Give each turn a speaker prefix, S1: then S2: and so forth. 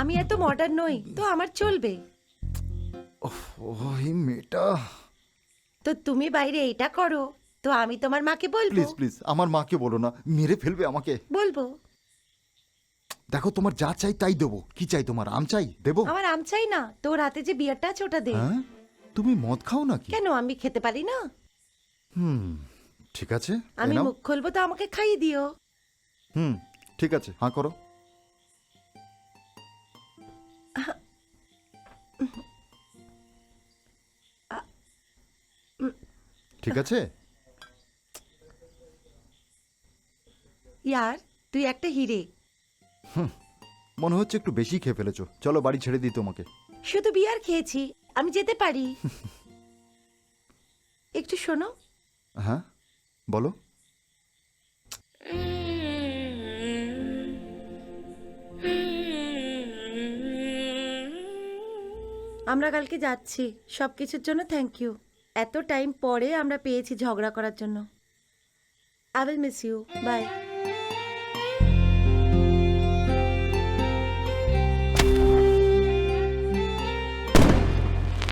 S1: আমি এত মডার্ন নই তো আমার চলবে।
S2: ওই মেয়েটা।
S1: তো তুমি বাইরে এটা করো তো আমি তোমার মাকে বলবো।
S2: প্লিজ প্লিজ আমার মাকে বলো না, মেরে ফেলবে আমাকে।
S1: বলবো।
S2: দেখো তোমার যা চাই তাই দেবো। কি চাই তোমার? আম চাই, দেবো।
S1: আমার আম চাই না, তোর হাতে যে বিয়ারটা আছে ওটা দে।
S2: হ্যাঁ, তুমি মদ খাও নাকি?
S1: কেন, আমি খেতে পারি না?
S2: ঠিক আছে,
S1: আমি
S2: নাও।
S1: মুখ খুলবো তো আমাকে খাইয়ে দিও।
S2: ঠিক আছে, হাঁ করো। ঠিক আছে।
S1: ইয়ার তুই একটা হিরে।
S2: মনে হচ্ছে একটু বেশি খেয়ে ফেলেছো। চলো বাড়ি ছেড়ে দিই তোমাকে।
S1: শুধু বিয়ার খেয়েছি, আমি যেতে পারি। একটু শোনো।
S2: হ্যাঁ বলো।
S1: আমরা কালকে যাচ্ছি, সবকিছুর জন্য থ্যাংক ইউ। এত টাইম পরে আমরা পেয়েছি ঝগড়া করার জন্য। I will miss you, by.